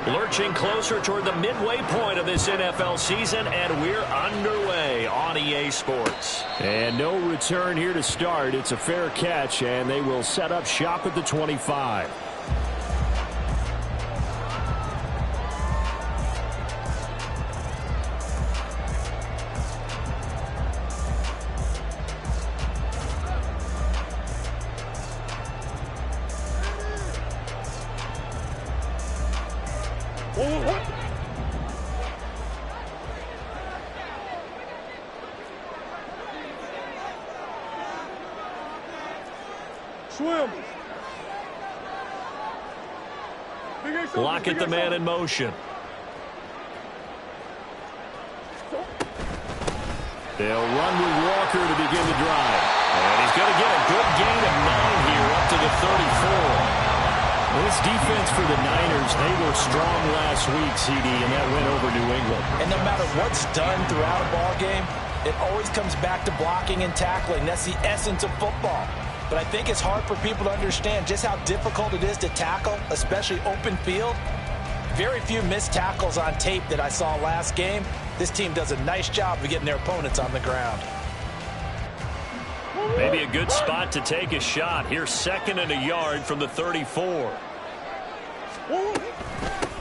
Lurching closer toward the midway point of this NFL season, and we're underway on EA Sports. And no return here to start. It's a fair catch, and they will set up shop at the 25. Lock at the man in motion. They'll run with Walker to begin the drive. And he's going to get a good gain of 9 here up to the 34. This defense for the Niners, they were strong last week, CD, and that went over New England. And no matter what's done throughout a ball game, it always comes back to blocking and tackling. That's the essence of football. But I think it's hard for people to understand just how difficult it is to tackle, especially open field. Very few missed tackles on tape that I saw last game. This team does a nice job of getting their opponents on the ground. Maybe a good spot to take a shot. Here's 2nd and a yard from the 34.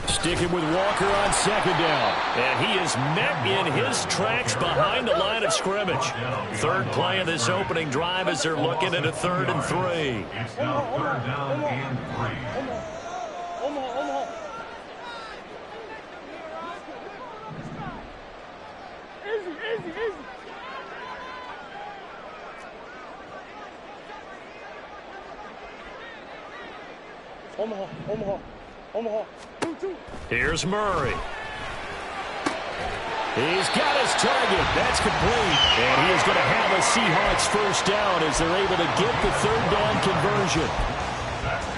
Sticking with Walker on 2nd down. And he is met in his tracks behind the line of scrimmage. Third play of this opening drive as they're looking at a 3rd and 3. It's now 3rd down and 3. Here's Murray. He's got his target. That's complete. And he is going to have a Seahawks first down as they're able to get the 3rd down conversion.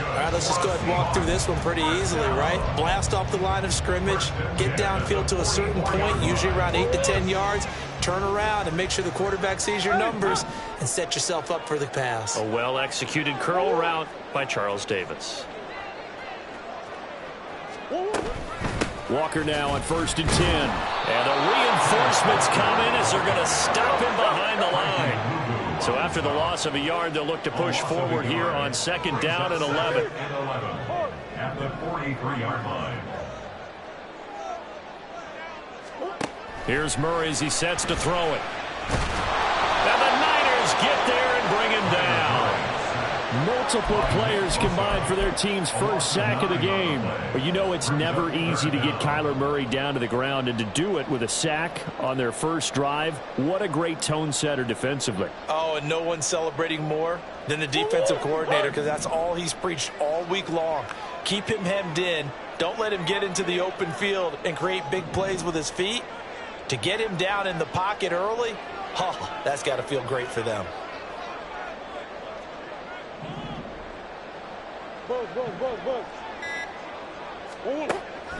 All right, let's just go ahead and walk through this one pretty easily, right? Blast off the line of scrimmage, get downfield to a certain point, usually around 8 to 10 yards, turn around and make sure the quarterback sees your numbers and set yourself up for the pass. A well-executed curl route by Charles Davis. Walker now on 1st and 10. And the reinforcements come in as they're going to stop him behind the line. So after the loss of a yard, they'll look to push forward here on 2nd down and 11. At the 43-yard line. Here's Murray as he sets to throw it. And the Niners get there and bring him down. Multiple players combined for their team's first sack of the game. But you know it's never easy to get Kyler Murray down to the ground, and to do it with a sack on their first drive, what a great tone setter defensively. Oh, and no one's celebrating more than the defensive coordinator, because that's all he's preached all week long. Keep him hemmed in. Don't let him get into the open field and create big plays with his feet. To get him down in the pocket early, that's got to feel great for them.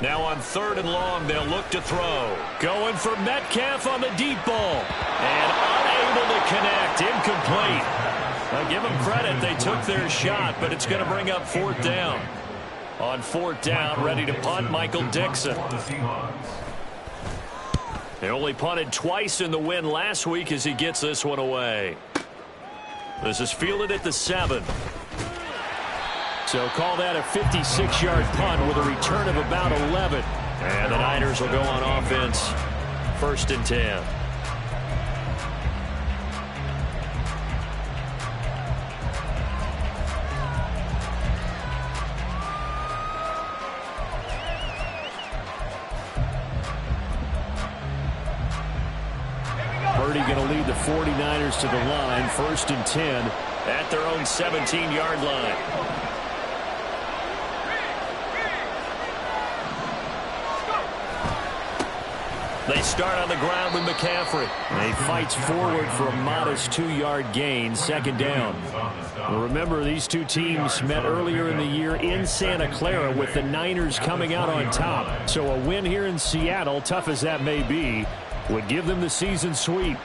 Now on 3rd and long, they'll look to throw. Going for Metcalf on the deep ball. And unable to connect. Incomplete. Now give them credit. They took their shot, but it's going to bring up 4th down. On 4th down, ready to punt, Michael Dixon. They only punted twice in the win last week as he gets this one away. This is fielded at the 7. So call that a 56-yard punt with a return of about 11. And the Niners will go on offense. 1st and 10. Purdy going to lead the 49ers to the line. 1st and 10 at their own 17-yard line. They start on the ground with McCaffrey. And he fights forward for a modest 2-yard gain, 2nd down. Well, remember, these two teams met earlier in the year in Santa Clara with the Niners coming out on top. So a win here in Seattle, tough as that may be, would give them the season sweep.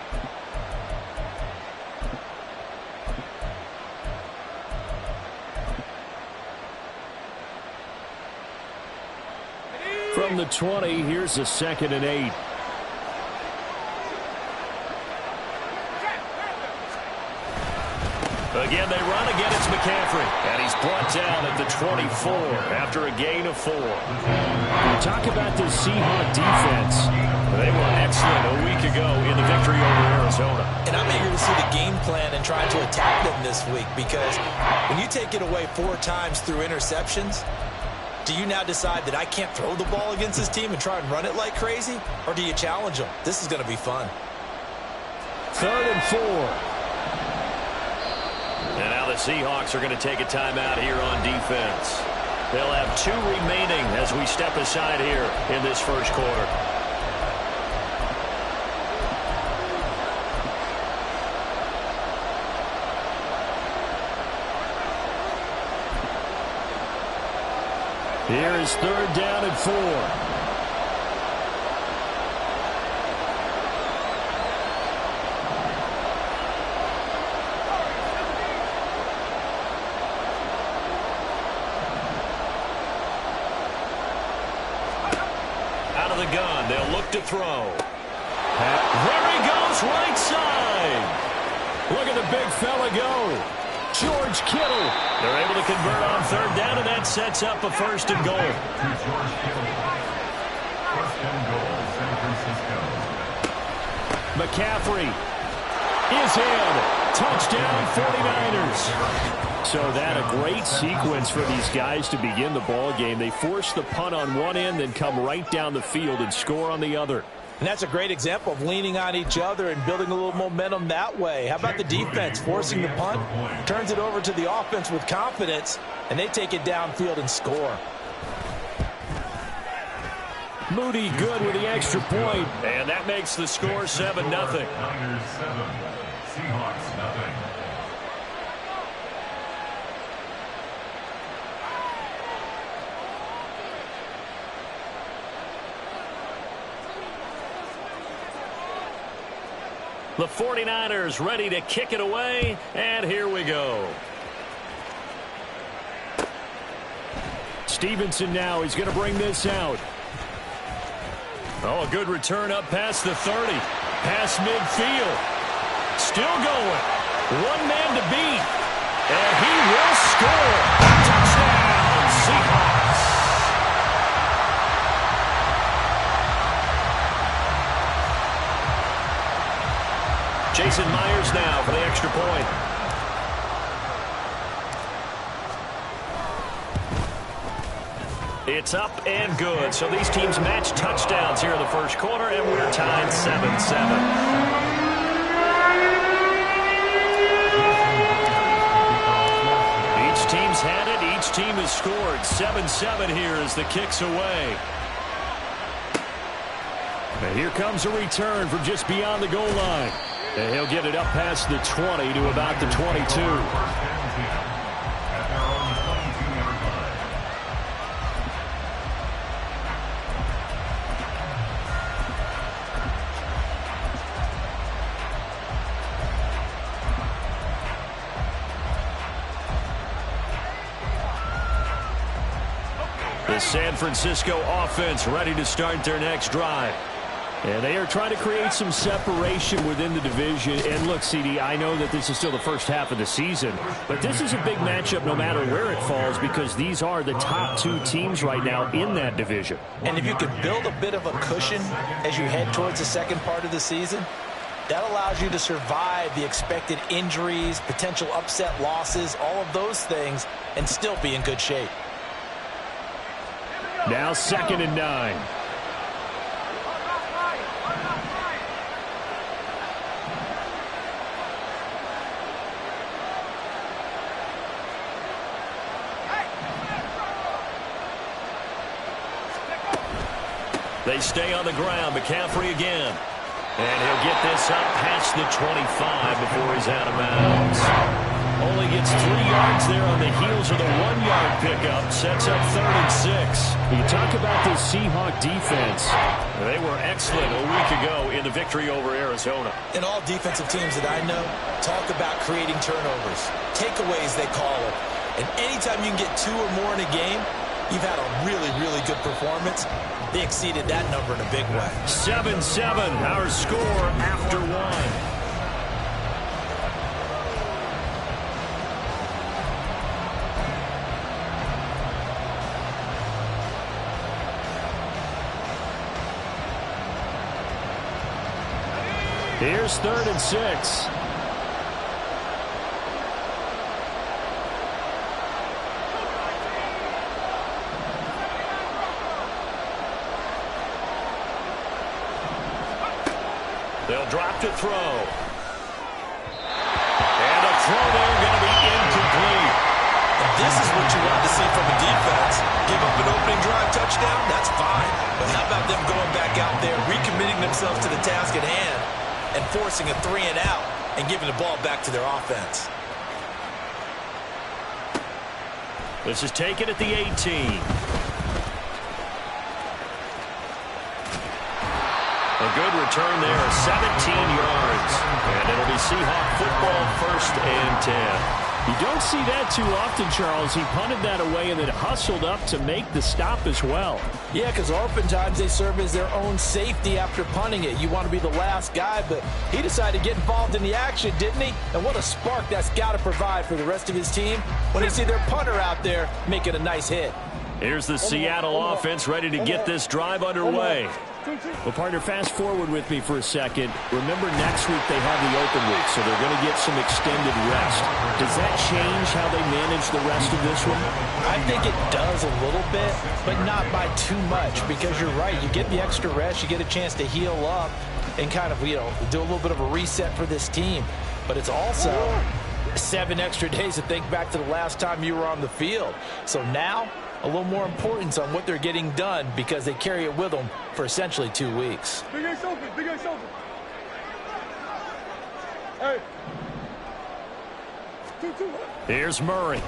from the 20. Here's a 2nd and 8. Again, they run. Again, it's McCaffrey. And he's brought down at the 24 after a gain of 4. We talk about this Seahawks defense. They were excellent a week ago in the victory over Arizona. And I'm eager to see the game plan and trying to attack them this week, because when you take it away 4 times through interceptions, do you now decide that I can't throw the ball against this team and try and run it like crazy? Or do you challenge them? This is going to be fun. 3rd and 4. And now the Seahawks are going to take a timeout here on defense. They'll have 2 remaining as we step aside here in this first quarter. Here is 3rd down and 4. Out of the gun, they'll look to throw. There he goes, right side. Look at the big fella go. George Kittle. They're able to convert on 3rd down, and that sets up a 1st and goal. George Kittle. 1st and goal, San Francisco. McCaffrey is in. Touchdown 49ers. So that a great sequence for these guys to begin the ball game. They force the punt on one end, then come right down the field and score on the other. And that's a great example of leaning on each other and building a little momentum that way. How about the defense forcing the punt? Turns it over to the offense with confidence, and they take it downfield and score. Moody good with the extra point. And that makes the score 7-0. Niners 7, Seahawks nothing. The 49ers ready to kick it away, and here we go. Stevenson now, he's going to bring this out. Oh, a good return up past the 30. Past midfield. Still going. One man to beat. And he will score. Touchdown, Seahawks. Jason Myers now for the extra point. It's up and good. So these teams match touchdowns here in the first quarter, and we're tied 7-7. Each team's had it. Each team has scored. 7-7 here as the kick's away. And here comes a return from just beyond the goal line. And he'll get it up past the 20 to about the 22. The San Francisco offense ready to start their next drive. And they are trying to create some separation within the division. And look, CD, I know that this is still the first half of the season, but this is a big matchup no matter where it falls, because these are the top 2 teams right now in that division. And if you could build a bit of a cushion as you head towards the second part of the season, that allows you to survive the expected injuries, potential upset losses, all of those things, and still be in good shape. Now 2nd and 9. They stay on the ground. McCaffrey again. And he'll get this up past the 25 before he's out of bounds. Only gets 3 yards there on the heels of the 1-yard pickup. Sets up 3rd and 6. You talk about this Seahawks defense. They were excellent a week ago in the victory over Arizona. And all defensive teams that I know talk about creating turnovers. Takeaways, they call it. And anytime you can get 2 or more in a game, you've had a really, really good performance. They exceeded that number in a big way. 7-7, our score after one. Here's 3rd and 6. They'll drop to throw. And a throw there going to be incomplete. And this is what you want to see from a defense. Give up an opening drive touchdown, that's fine. But how about them going back out there, recommitting themselves to the task at hand, and forcing a 3-and-out and giving the ball back to their offense. This is taken at the 18. A good return there, 17 yards. And it'll be Seahawk football, 1st and 10. You don't see that too often, Charles. He punted that away and then hustled up to make the stop as well. Yeah, because oftentimes they serve as their own safety after punting it. You want to be the last guy, but he decided to get involved in the action, didn't he? And what a spark that's got to provide for the rest of his team when they see their punter out there making a nice hit. Here's the Seattle offense ready to get this drive underway. Well, partner, fast forward with me for a second. Remember, next week they have the open week, so they're going to get some extended rest. Does that change how they manage the rest of this one? I think it does a little bit, but not by too much, because you're right. You get the extra rest, you get a chance to heal up and kind of, do a little bit of a reset for this team. But it's also 7 extra days to think back to the last time you were on the field. So now, a little more importance on what they're getting done because they carry it with them for essentially 2 weeks. Big Ace open, Big Ace open. Hey. 2-2. Here's Murray.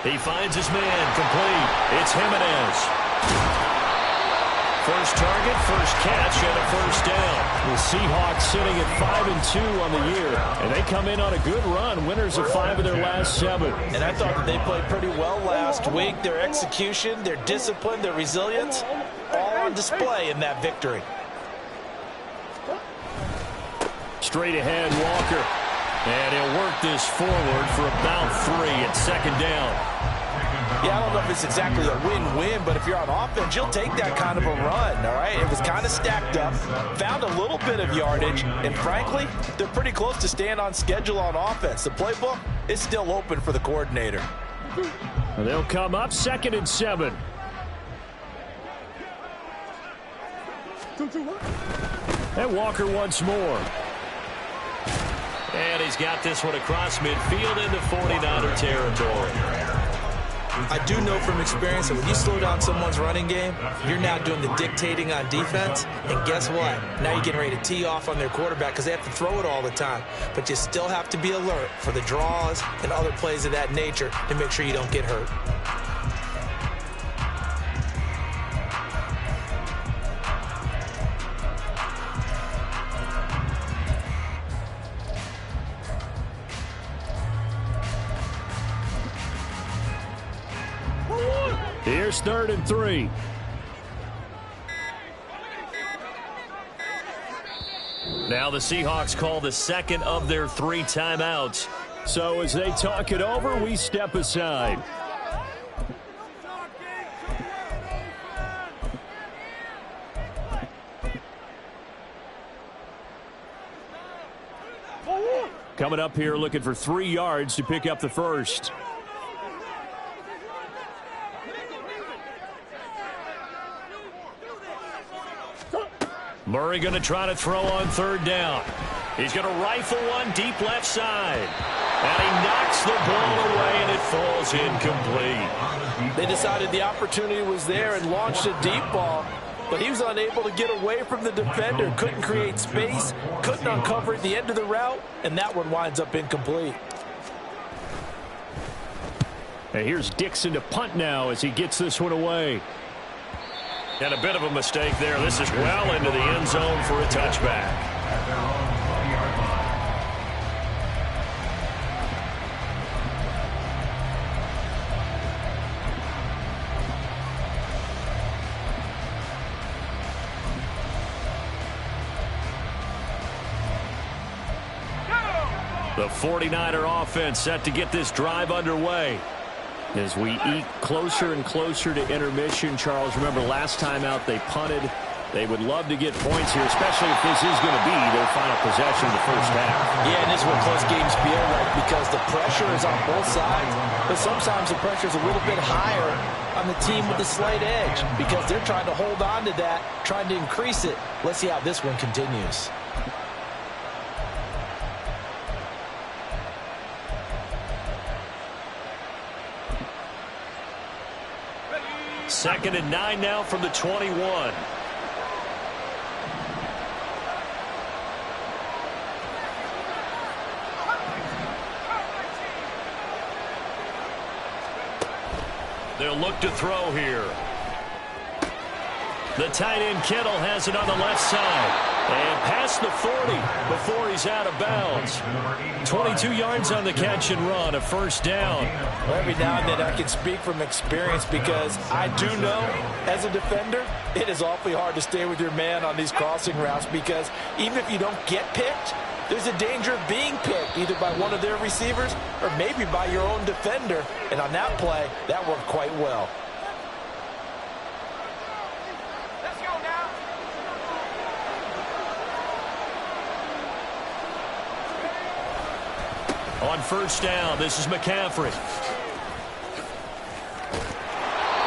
He finds his man complete. It's Jimenez. First target, first catch, and a first down. The Seahawks sitting at 5-2 on the year, and they come in on a good run, winners of 5 of their last 7. And I thought that they played pretty well last week. Their execution, their discipline, their resilience, all on display in that victory. Straight ahead, Walker. And he'll work this forward for about 3 at 2nd down. Yeah, I don't know if it's exactly a win-win, but if you're on offense, you'll take that kind of a run, all right? It was kind of stacked up, found a little bit of yardage, and frankly, they're pretty close to staying on schedule on offense. The playbook is still open for the coordinator. They'll come up 2nd and 7. And Walker once more. And he's got this one across midfield into 49er territory. I do know from experience that when you slow down someone's running game, you're now doing the dictating on defense. And guess what? Now you're getting ready to tee off on their quarterback because they have to throw it all the time. But you still have to be alert for the draws and other plays of that nature to make sure you don't get hurt. Here's 3rd and 3. Now the Seahawks call the 2nd of their 3 timeouts. So as they talk it over, we step aside. Coming up here looking for 3 yards to pick up the first. Murray going to try to throw on 3rd down. He's going to rifle one deep left side. And he knocks the ball away, and it falls incomplete. They decided the opportunity was there and launched a deep ball, but he was unable to get away from the defender, couldn't create space, couldn't uncover at the end of the route, and that one winds up incomplete. And here's Dixon to punt now as he gets this one away. And a bit of a mistake there. This is well into the end zone for a touchback. The 49er offense set to get this drive underway. As we eke closer and closer to intermission, Charles, remember last time out they punted. They would love to get points here, especially if this is going to be their final possession of the first half. Yeah, and this is what close games feel like because the pressure is on both sides, but sometimes the pressure is a little bit higher on the team with the slight edge because they're trying to hold on to that, trying to increase it. Let's see how this one continues. Second and 9 now from the 21. They'll look to throw here. The tight end Kittle has it on the left side. And past the 40 before he's out of bounds. 22 yards on the catch and run, a first down. Well, every now and then I can speak from experience because I do know as a defender it is awfully hard to stay with your man on these crossing routes because even if you don't get picked, there's a danger of being picked either by one of their receivers or maybe by your own defender. And on that play, that worked quite well. On first down, this is McCaffrey.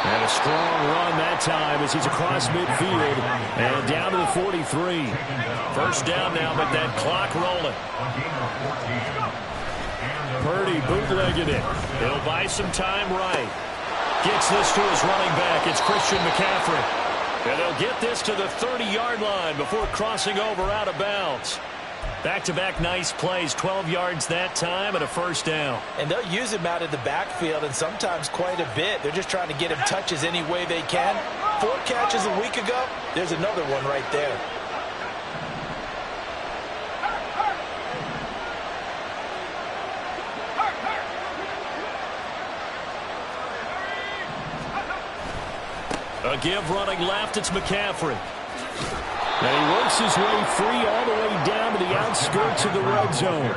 And a strong run that time as he's across midfield and down to the 43. First down now, but that clock rolling. Purdy bootlegging it. He'll buy some time right. Gets this to his running back. It's Christian McCaffrey. And they'll get this to the 30-yard line before crossing over out of bounds. Back-to-back nice plays, 12 yards that time and a first down. And they'll use him out of the backfield and sometimes quite a bit. They're just trying to get him touches any way they can. 4 catches a week ago, there's another one right there. A give running left, it's McCaffrey. And he works his way free all the way down to the outskirts of the red zone.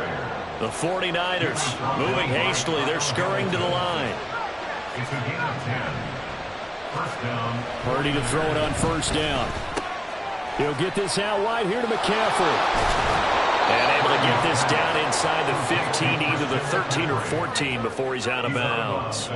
The 49ers moving hastily. They're scurrying to the line. It's a gain of 10. First down. Purdy to throw it on first down. He'll get this out wide here to McCaffrey. And able to get this down inside the 15, either the 13 or 14 before he's out of bounds.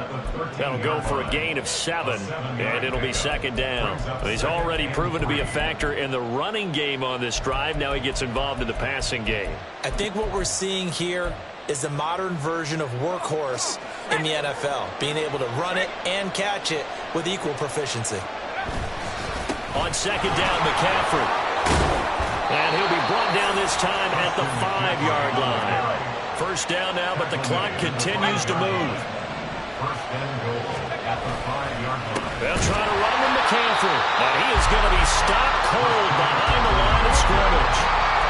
That'll go for a gain of 7, and it'll be second down. He's already proven to be a factor in the running game on this drive. Now he gets involved in the passing game. I think what we're seeing here is the modern version of workhorse in the NFL, being able to run it and catch it with equal proficiency. On second down, McCaffrey. And he'll be brought down this time at the 5-yard line. First down now, but the clock continues to move. First and goal at the 5-yard line. They'll try to run with McCaffrey. And he is going to be stopped cold behind the line of scrimmage.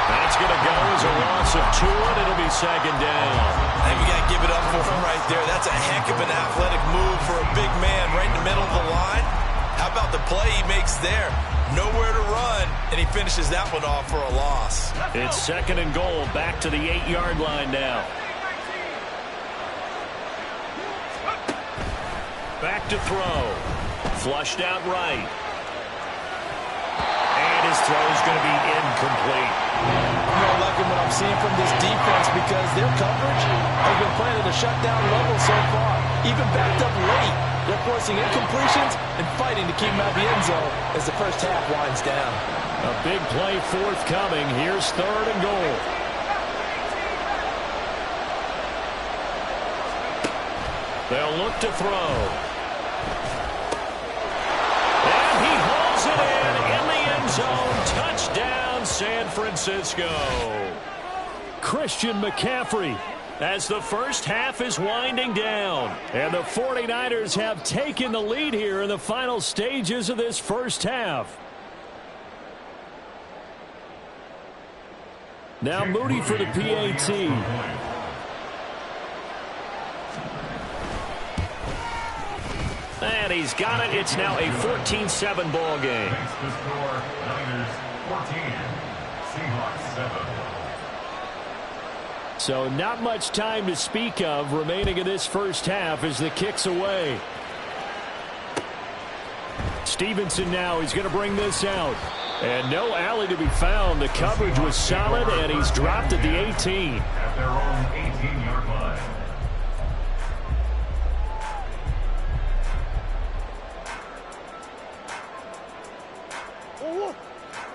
That's going to go as a loss of 2, and it'll be second down. I think we got to give it up for him right there. That's a heck of an athletic move for a big man right in the middle of the line. How about the play he makes there? Nowhere to run, and he finishes that one off for a loss. It's second and goal, back to the 8-yard line now. Back to throw. Flushed out right. And his throw is going to be incomplete. I'm not liking what I'm seeing from this defense because their coverage has been playing at a shutdown level so far. Even backed up late, they're forcing incompletions and fighting to keep them out of the end zone as the first half winds down. A big play forthcoming. Here's third and goal. They'll look to throw. And he hauls it in the end zone. Touchdown, San Francisco. Christian McCaffrey as the first half is winding down. And the 49ers have taken the lead here in the final stages of this first half. Now Moody for the PAT. And he's got it. It's now a 14-7 ball game. Makes the score Niners 14, Seahawks 7. So not much time to speak of remaining in this first half as the kick's away. Stevenson now, he's going to bring this out. And no alley to be found. The coverage was solid, and he's dropped at the 18. At their own 18-yard line.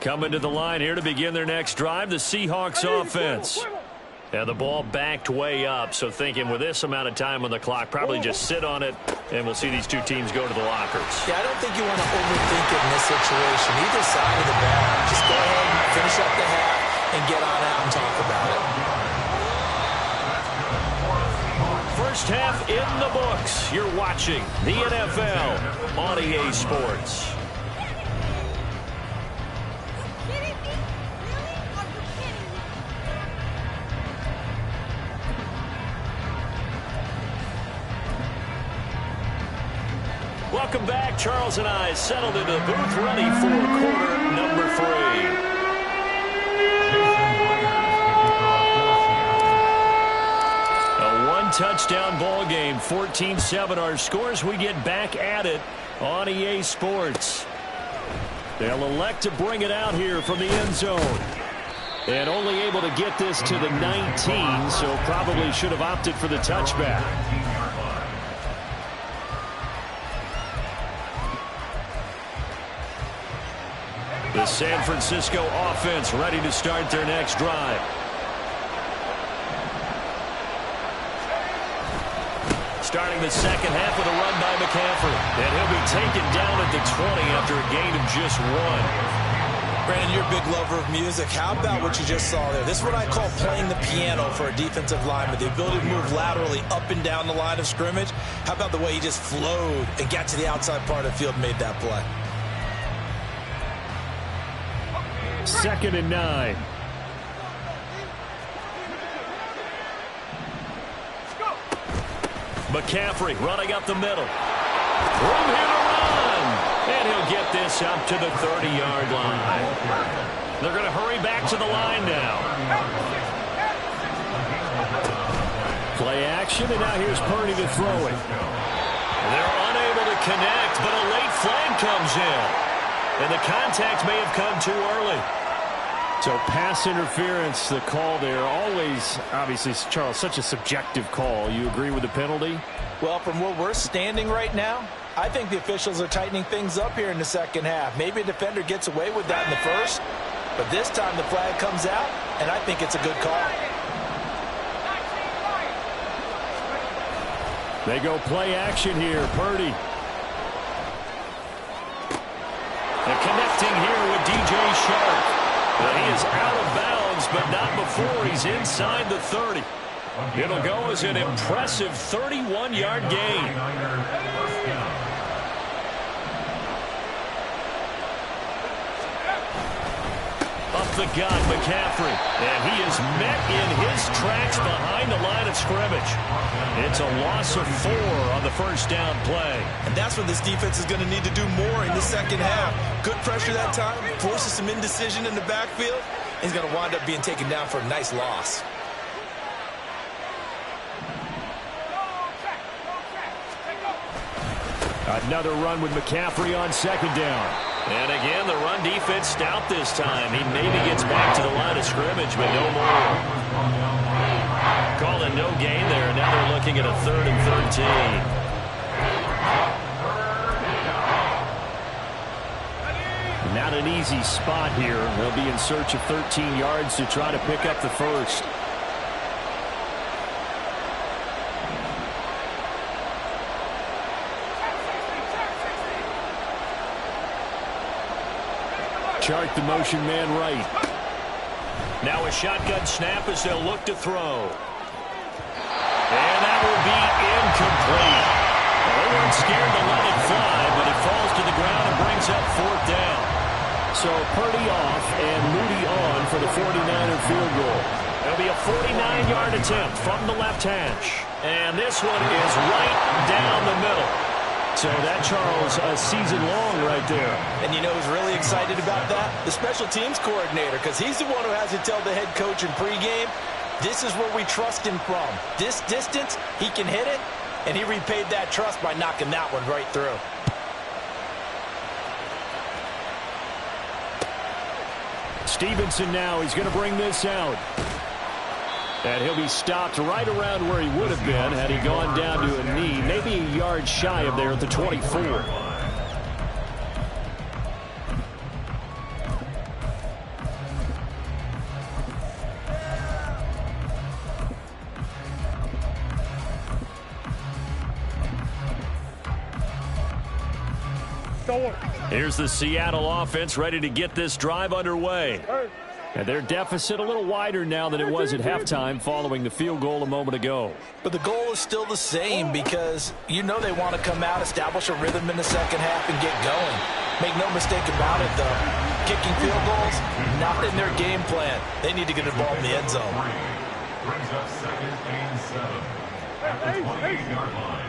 Coming to the line here to begin their next drive, the Seahawks offense. And the ball backed way up, so thinking with this amount of time on the clock, probably just sit on it, and we'll see these two teams go to the lockers. Yeah, I don't think you want to overthink it in this situation. Either side of the ball, just go ahead and finish up the half and get on out and talk about it. First half in the books. You're watching the NFL on EA Sports. Welcome back. Charles and I settled into the booth, ready for quarter number 3. A one-touchdown ball game, 14-7 our scores. We get back at it on EA Sports. They'll elect to bring it out here from the end zone. And only able to get this to the 19, so probably should have opted for the touchback. The San Francisco offense ready to start their next drive. Starting the second half with a run by McCaffrey. And he'll be taken down at the 20 after a gain of just 1. Brandon, you're a big lover of music. How about what you just saw there? This is what I call playing the piano for a defensive lineman. The ability to move laterally up and down the line of scrimmage. How about the way he just flowed and got to the outside part of the field and made that play? 2nd and 9. McCaffrey running up the middle. Room here to run. And he'll get this up to the 30-yard line. They're going to hurry back to the line now. Play action, and now here's Purdy to throw it. They're unable to connect, but a late flag comes in. And the contact may have come too early. So pass interference, the call there. Always, obviously, Charles, such a subjective call. You agree with the penalty? Well, from where we're standing right now, I think the officials are tightening things up here in the second half. Maybe a defender gets away with that in the first, but this time the flag comes out, and I think it's a good call. They go play action here. Purdy. And connecting here with DJ Shark. But he is out of bounds, but not before he's inside the 30. It'll go as an impressive 31-yard gain. Up the gut, McCaffrey. And he is met in his tracks behind the line of scrimmage. It's a loss of 4 on the first down play. And that's what this defense is going to need to do more in the second half. Good pressure that time, forces some indecision in the backfield. He's going to wind up being taken down for a nice loss. Another run with McCaffrey on 2nd down. And again, the run defense stout this time. He maybe gets back to the line of scrimmage, but no more. Calling no gain there. Now they're looking at a 3rd and 13. Not an easy spot here. They'll be in search of 13 yards to try to pick up the first. Chart the motion man right. Now a shotgun snap as they'll look to throw. And that will be incomplete. Well, they weren't scared to let it fly, but it falls to the ground and brings up 4th down. So Purdy off and Moody on for the 49er field goal. It'll be a 49-yard attempt from the left hash. And this one is right down the middle. So that, Charles, a season long right there. And you know who's really excited about that? The special teams coordinator, because he's the one who has to tell the head coach in pregame, This is where we trust him from. This distance, he can hit it, and he repaid that trust by knocking that one right through. Stevenson now, he's going to bring this out. And he'll be stopped right around where he would have been had he gone down to a knee, maybe a yard shy of there at the 24. Here's the Seattle offense ready to get this drive underway. And their deficit a little wider now than it was at halftime following the field goal a moment ago. But the goal is still the same because you know they want to come out, establish a rhythm in the second half, and get going. Make no mistake about it, though. Kicking field goals, not in their game plan. They need to get involved in the end zone. Brings up 2nd and 7 at the 28-yard line.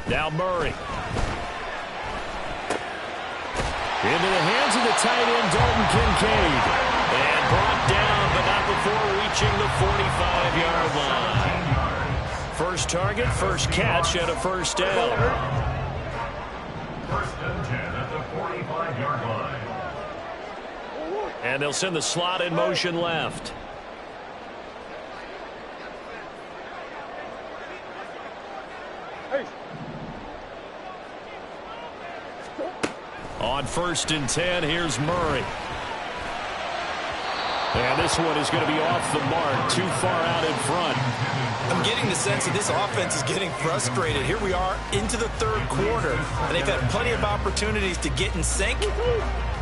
Now Murray. Into the hands of the tight end, Dalton Kincaid. And brought down, but not before reaching the 45-yard line. First target, first catch, and a first down. 1st and 10 at the 45-yard line. And they'll send the slot in motion left. On 1st and 10, here's Murray. And this one is going to be off the mark, too far out in front. I'm getting the sense that this offense is getting frustrated. Here we are into the 3rd quarter, and they've had plenty of opportunities to get in sync.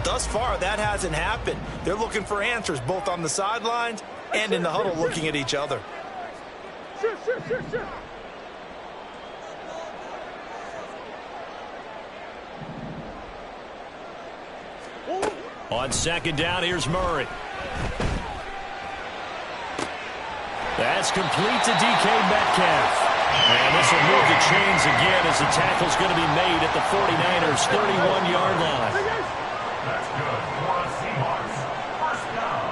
Thus far, that hasn't happened. They're looking for answers both on the sidelines and in the huddle looking at each other. On 2nd down, here's Murray. That's complete to DK Metcalf. And this will move the chains again as the tackle's going to be made at the 49ers' 31-yard line. That's good for the Seahawks. 1st down.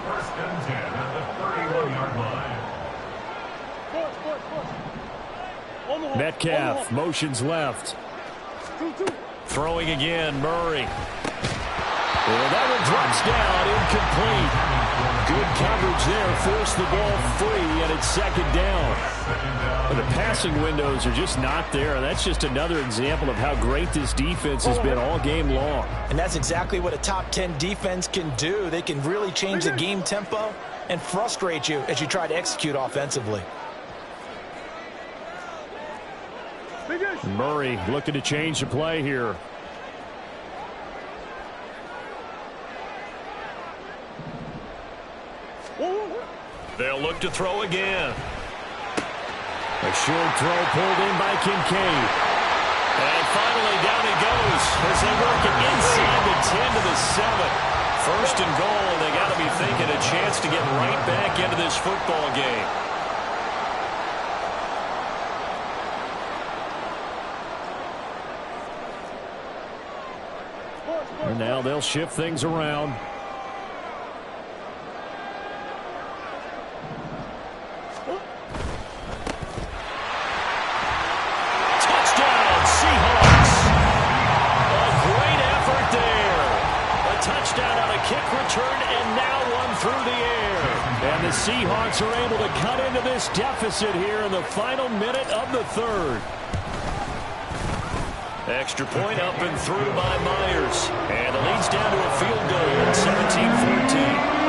1st and 10 at the 31-yard line. Metcalf motions left. Throwing again, Murray. Well, that one drops down, incomplete. Good coverage there, forced the ball free, and it's 2nd down. But the passing windows are just not there. That's just another example of how great this defense has been all game long. And that's exactly what a top 10 defense can do. They can really change the game tempo and frustrate you as you try to execute offensively. Murray looking to change the play here. They'll look to throw again. A short throw pulled in by Kincaid. And finally down he goes as they work it inside the 10 to the 7. 1st and goal, and they got to be thinking a chance to get right back into this football game. And now they'll shift things around. Touchdown, Seahawks. A great effort there. A touchdown on a kick return, and now one through the air. And the Seahawks are able to cut into this deficit here in the final minute of the 3rd. Extra point up and through by Myers. And the lead's down to a field goal, 17-14.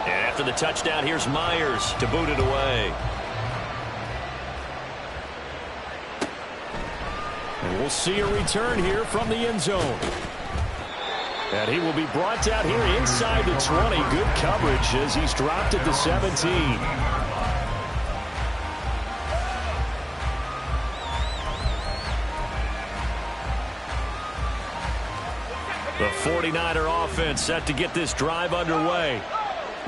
And after the touchdown, here's Myers to boot it away. And we'll see a return here from the end zone. And he will be brought down here inside the 20. Good coverage as he's dropped at the 17. The 49er offense set to get this drive underway.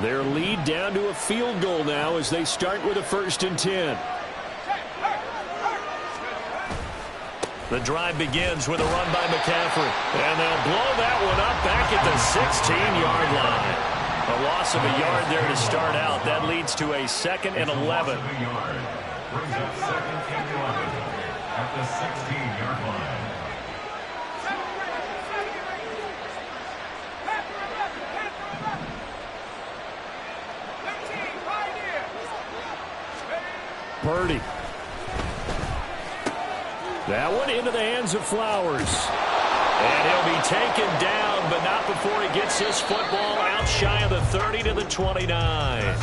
Their lead down to a field goal now as they start with a 1st and 10. The drive begins with a run by McCaffrey. And they'll blow that one up back at the 16-yard line. A loss of a yard there to start out. That leads to a 2nd and 11. Brings up 2nd and 11 at the 16-yard line. Purdy. That one into the hands of Flowers. And he'll be taken down, but not before he gets this football out shy of the 30 to the 29.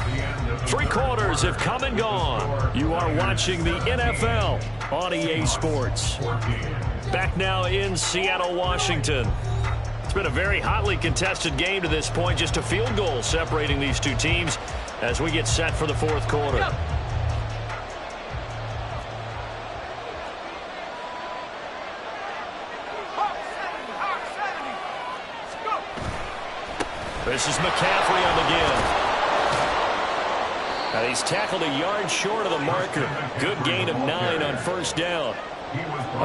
3 quarters have come and gone. You are watching the NFL on EA Sports. Back now in Seattle, Washington. It's been a very hotly contested game to this point. Just a field goal separating these two teams as we get set for the 4th quarter. This is McCaffrey on the give. And he's tackled a yard short of the marker. Good gain of 9 on 1st down.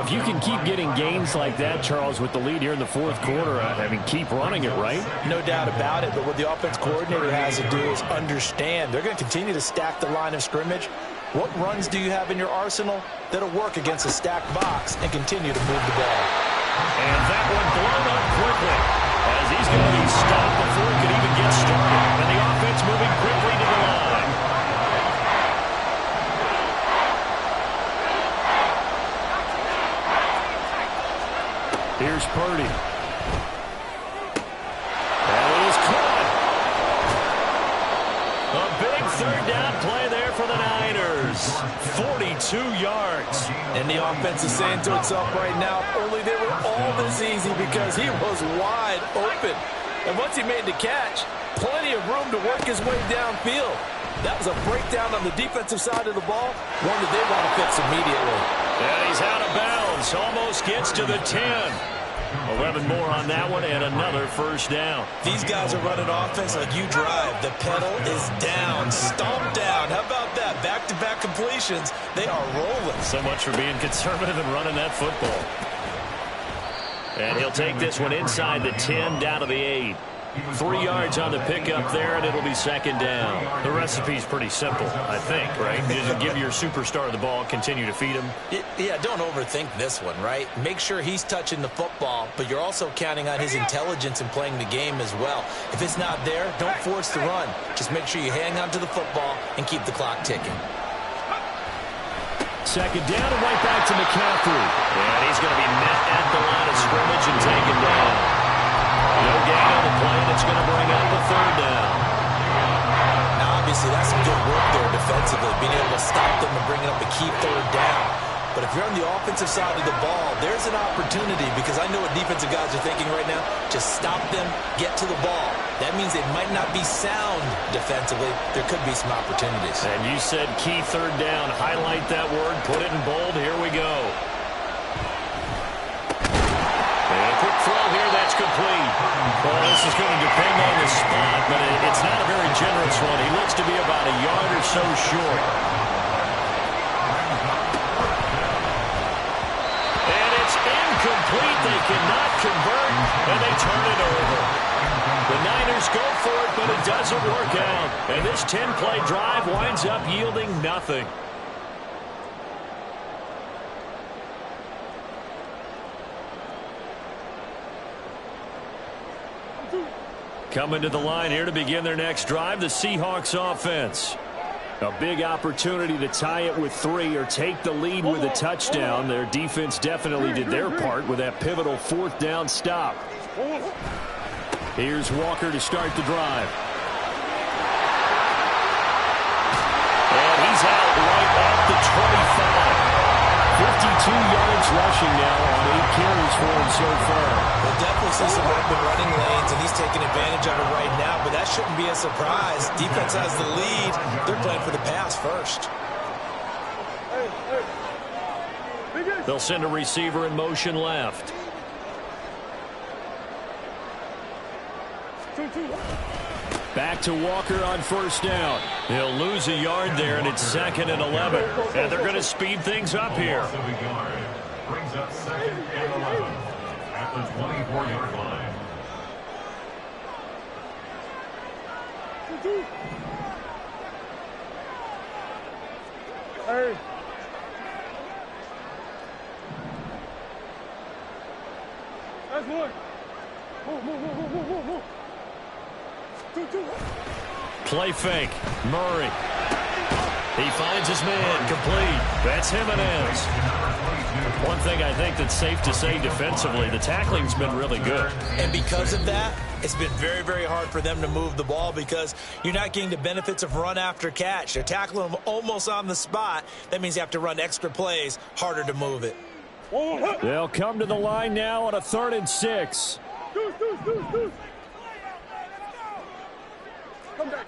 If you can keep getting gains like that, Charles, with the lead here in the 4th quarter, I mean, keep running it, right? No doubt about it, but what the offense coordinator has to do is understand. They're going to continue to stack the line of scrimmage. What runs do you have in your arsenal that'll work against a stacked box and continue to move the ball? And that one blown up quickly as he's going to be stopped before he could even get started. And the offense moving quickly to the line. Here's Purdy. That is caught. A big 3rd down play there for the Niners. 42 yards. And the offense is saying to itself right now, only they were all this easy because he was wide open. And once he made the catch, plenty of room to work his way downfield. That was a breakdown on the defensive side of the ball, one that they want to fix immediately. And he's out of bounds. Almost gets to the 10. 11 more on that one and another 1st down. These guys are running offense like you drive. The pedal is down, stomped down. How about that? Back-to-back completions. They are rolling. So much for being conservative and running that football. And he'll take this one inside the 10 down to the 8. 3 yards on the pickup there, and it'll be 2nd down. The recipe's pretty simple, I think, right? You just give your superstar the ball, continue to feed him. Yeah, don't overthink this one, right? Make sure he's touching the football, but you're also counting on his intelligence in playing the game as well. If it's not there, don't force the run. Just make sure you hang on to the football and keep the clock ticking. 2nd down and right back to McCaffrey. And he's going to be met at the line of scrimmage and taken down. No gain on the play, and it's going to bring up a 3rd down. Now, obviously, that's some good work there defensively, being able to stop them and bringing up a key 3rd down. But if you're on the offensive side of the ball, there's an opportunity because I know what defensive guys are thinking right now. Just stop them, get to the ball. That means they might not be sound defensively. There could be some opportunities. And you said key 3rd down. Highlight that word, put it in bold. Here we go. And a quick throw here, that's complete. Well, this is going to depend on the spot, but it's not a very generous one. He looks to be about a yard or so short. And it's incomplete. They cannot convert, and they turn it over. The Niners go for it, but it doesn't work out. And this 10-play drive winds up yielding nothing. Coming to the line here to begin their next drive, the Seahawks offense. A big opportunity to tie it with 3 or take the lead with a touchdown. Their defense definitely did their part with that pivotal 4th down stop. Here's Walker to start the drive. And he's out right at the 25. 52 yards rushing now on 8 carries for him so far. We'll definitely see some open running lanes, and he's taking advantage of it right now, but that shouldn't be a surprise. Defense has the lead. They're playing for the pass first. They'll send a receiver in motion left. Back to Walker on first down. They'll lose a yard there, and it's 2nd and 11. And they're going to speed things up here. Brings up 2nd and 11 at the 24-yard line. Hey. That's one. Move. Two. Play fake. Murray. He finds his man. Complete. That's Jimenez. One thing I think that's safe to say defensively, the tackling's been really good. And because of that, it's been very, very hard for them to move the ball because you're not getting the benefits of run after catch. They're tackling them almost on the spot. That means you have to run extra plays, harder to move it. They'll come to the line now on a 3rd and 6. Deuce. Come back.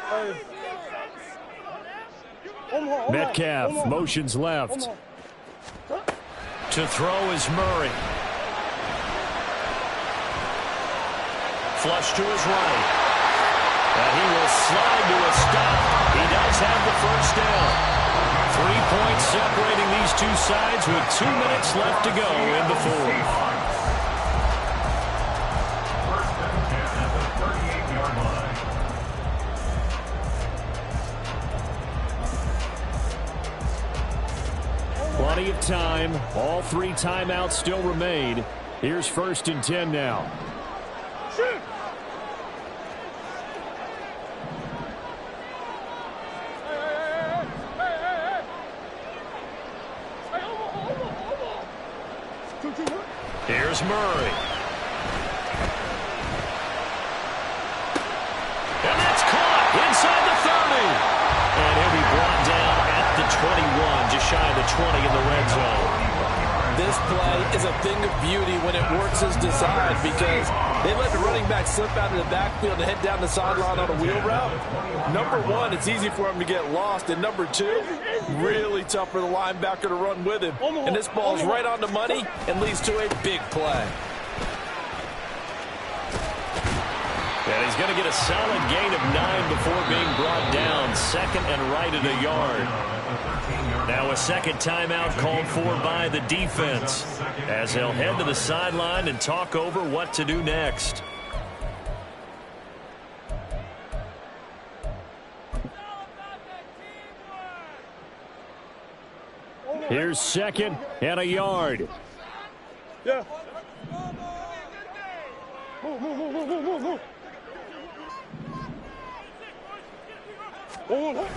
Hey. Metcalf motions left. To throw is Murray. Flush to his right. And he will slide to a stop. He does have the first down. 3 points separating these two sides with 2 minutes left to go in the fourth. First and 10 at the 38-yard line. Plenty of time. All 3 timeouts still remain. Here's 1st and 10 now. Shoot. Here's Murray. And that's caught inside the 30. And he'll be brought down at the 21, just shy of the 20 in the red zone. This play is a thing of beauty when it works as designed because they let the running back slip out of the backfield and head down the sideline on a wheel route. Number one, it's easy for him to get lost. And number two, really tough for the linebacker to run with him. And this ball's right on the money and leads to a big play. And he's going to get a solid gain of 9 before being brought down. 2nd and right at a yard. Now a second timeout called for by the defense as they'll head to the sideline and talk over what to do next. Here's 2nd and a yard. Yeah. Move.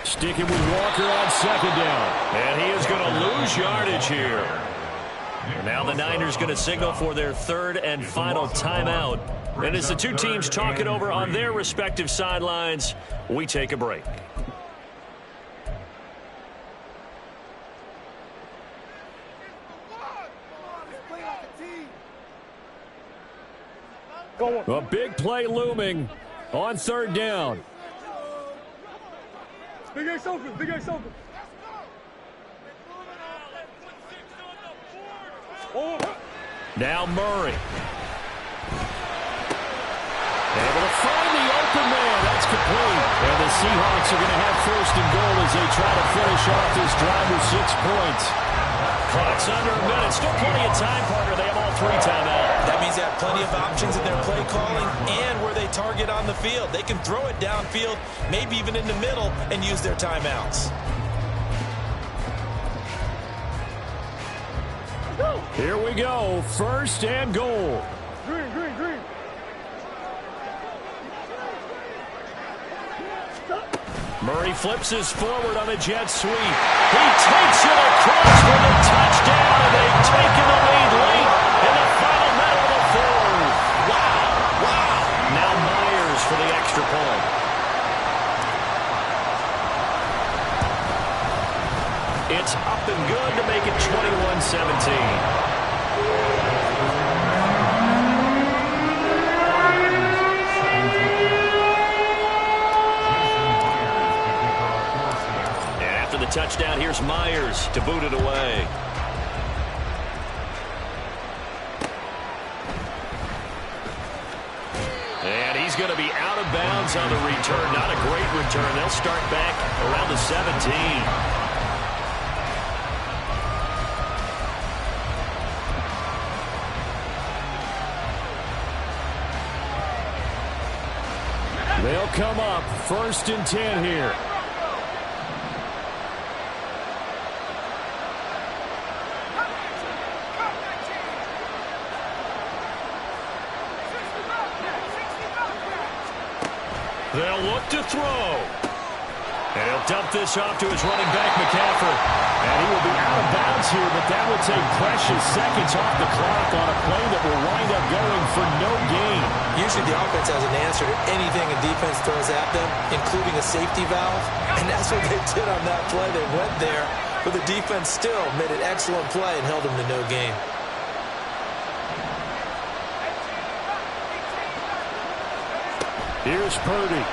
Sticking with Walker on 2nd down. And he is going to lose yardage here. Now the Niners going to signal for their 3rd and final timeout. And as the two teams talk it over on their respective sidelines, we take a break. A big play looming on 3rd down. Big A's open. Now Murray. Able to find the open man. That's complete. And the Seahawks are going to have 1st and goal as they try to finish off this drive with 6 points. Clock's under a minute. Still plenty of time, partner. They have all 3 timeouts. That means they have plenty of options in their play calling and where they target on the field. They can throw it downfield, maybe even in the middle, and use their timeouts. Here we go. 1st and goal. Green. Murray flips his forward on a jet sweep. He takes it across for the touchdown, and they've taken the lead late in the final minute of the fourth. Wow. Now Myers for the extra point. It's up and good to make it 21-17. Touchdown, here's Myers to boot it away. going to be out of bounds on the return. Not a great return. They'll start back around the 17. They'll come up 1st and 10 here. They'll look to throw. And he'll dump this off to his running back, McCaffrey. And he will be out of bounds here, but that will take precious seconds off the clock on a play that will wind up going for no gain. Usually the offense has an answer to anything a defense throws at them, including a safety valve. And that's what they did on that play. They went there, but the defense still made an excellent play and held them to no gain. Here's Purdy.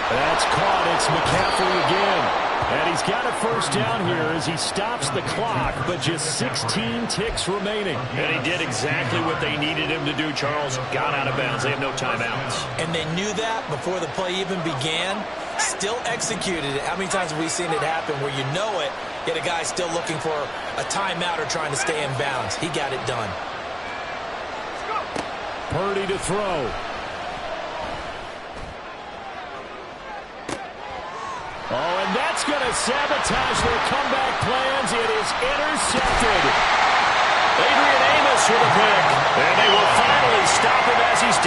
That's caught. It's McCaffrey again. And he's got a first down here as he stops the clock, but just 16 ticks remaining. And he did exactly what they needed him to do, Charles. Got out of bounds. They have no timeouts. And they knew that before the play even began. Still executed it. How many times have we seen it happen where you know it, yet a guy still looking for a timeout or trying to stay in bounds? He got it done. Purdy to throw. Oh, and that's going to sabotage their comeback plans. It is intercepted. Adrian Amos with a pick. And they will finally stop him as he's down.